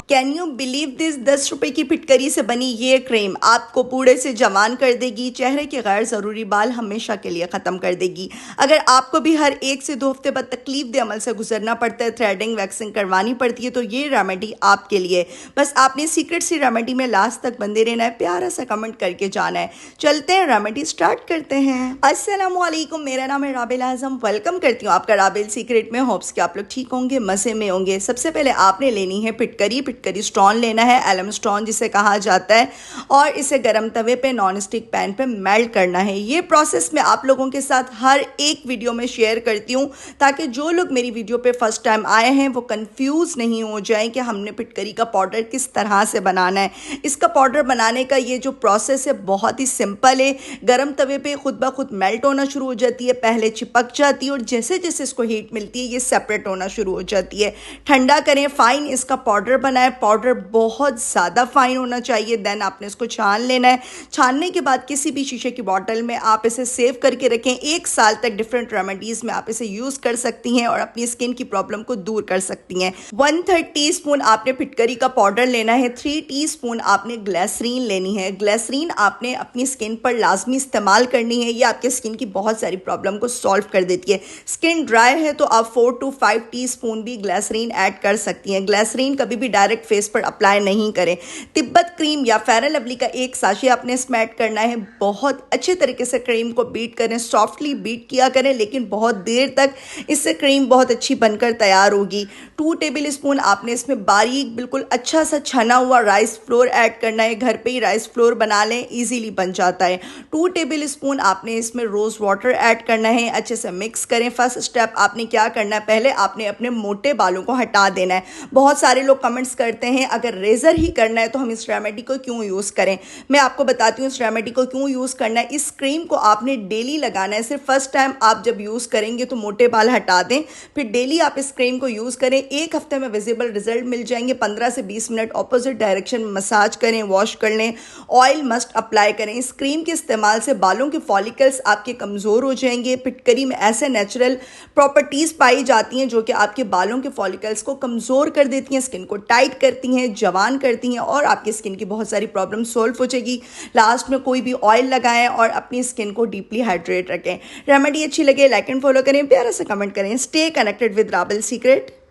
Can you believe this 10 रुपए की फिटकरी से बनी ये क्रीम आपको बूढ़े से जवान कर देगी, चेहरे के गैर ज़रूरी बाल हमेशा के लिए ख़त्म कर देगी। अगर आपको भी हर 1 से 2 हफ्ते बाद तकलीफ दे अमल से गुजरना पड़ता है, थ्रेडिंग वैक्सिंग करवानी पड़ती है, तो ये रेमेडी आपके लिए। बस आपने सीक्रेट सी रेमेडी में लास्ट तक बंदे रहना है, प्यारा सा कमेंट करके जाना है। चलते हैं, रेमेडी स्टार्ट करते हैं। अस्सलामुअलैकुम, मेरा नाम है राबिल आज़म। वेलकम करती हूँ आपका राबिल सीक्रेट में। होप्स कि आप लोग ठीक होंगे, मज़े में होंगे। सबसे पहले आपने लेनी है फिटकरी स्टोन लेना है, एलम स्टोन जिसे कहा जाता है, और इसे गर्म तवे पे नॉन स्टिक पैन पे मेल्ट करना है। ये प्रोसेस मैं आप लोगों के साथ हर एक वीडियो में शेयर करती हूँ ताकि जो लोग मेरी वीडियो पे फर्स्ट टाइम आए हैं वो कंफ्यूज नहीं हो जाए कि हमने फिटकरी का पाउडर किस तरह से बनाना है। इसका पाउडर बनाने का ये जो प्रोसेस है बहुत ही सिंपल है। गर्म तवे पे खुद ब खुद मेल्ट होना शुरू हो जाती है, पहले चिपक जाती है और जैसे जैसे इसको हीट मिलती है ये सेपरेट होना शुरू हो जाती है। ठंडा करें, फाइन इसका पाउडर बनाए। पाउडर बहुत ज़्यादा फाइन होना चाहिए। देन आपने इसको छान लेना है। छानने के बाद किसी भी शीशे की बॉटल में आप इसे सेव करके रखें। 1 साल तक डिफरेंट रेमेडीज़ में आप इसे यूज़ कर सकती हैं और अपनी स्किन की प्रॉब्लम को दूर कर सकती हैं। 1/3 टीस्पून आपने फिटकरी का पाउडर लेना है। 3 टीस्पून आपने ग्लिसरीन लेनी है। ग्लिसरीन आपने अपनी स्किन पर लाजमी इस्तेमाल करनी है। ये आपके स्किन की बहुत सारी प्रॉब्लम को सॉल्व कर देती है। स्किन ड्राई है तो आप 4 to 5 टीस्पून भी ग्लिसरीन ऐड कर सकती हैं। ग्लिसरीन कभी भी डायरेक्ट फेस पर अप्लाई नहीं करें। तिब्बत क्रीम या फेयर एंड लवली का 1 साशे आपने इसमें ऐड करना है। बहुत अच्छे तरीके से क्रीम को बीट करें, सॉफ्टली बीट किया करें, लेकिन बहुत देर तक इससे क्रीम बहुत अच्छी बनकर तैयार होगी। 2 टेबल स्पून आपने इसमें बारीक बिल्कुल अच्छा सा छना हुआ राइस फ्लोर ऐड करना है। घर पे ही राइस फ्लोर बना लें, इजीली बन जाता है। 2 टेबल स्पून आपने इसमें रोज़ वाटर ऐड करना है। अच्छे से मिक्स करें। फर्स्ट स्टेप आपने क्या करना है, पहले आपने अपने मोटे बालों को हटा देना है। बहुत सारे लोग कमेंट्स करते हैं अगर रेजर ही करना है तो हम इस रेमेडी को क्यों यूज़ करें। मैं आपको बताती हूँ इस रेमेडी को क्यों यूज़ करना है। इस क्रीम को आपने डेली लगाना है। सिर्फ फर्स्ट टाइम आप जब यूज़ करेंगे तो मोटे बाल हटा दें, फिर डेली आप इस क्रीम को यूज़ करें। 1 हफ्ते में विजिबल रिजल्ट मिल जाएंगे। 15 से 20 मिनट ऑपोजिट डायरेक्शन में मसाज करें, वॉश कर लें। ऑयल मस्ट अप्लाई करें। इस क्रीम के इस्तेमाल से बालों के फॉलिकल्स आपके कमज़ोर हो जाएंगे। फिटकरी में ऐसे नेचुरल प्रॉपर्टीज़ पाई जाती हैं जो कि आपके बालों के फॉलिकल्स को कमज़ोर कर देती हैं, स्किन को टाइट करती हैं, जवान करती हैं और आपकी स्किन की बहुत सारी प्रॉब्लम सॉल्व हो जाएगी। लास्ट में कोई भी ऑयल लगाएं और अपनी स्किन को डीपली हाइड्रेट रखें। रेमेडी अच्छी लगे लाइक एंड फॉलो करें, प्यारा सा कमेंट करें। Stay connected with Rabil secret.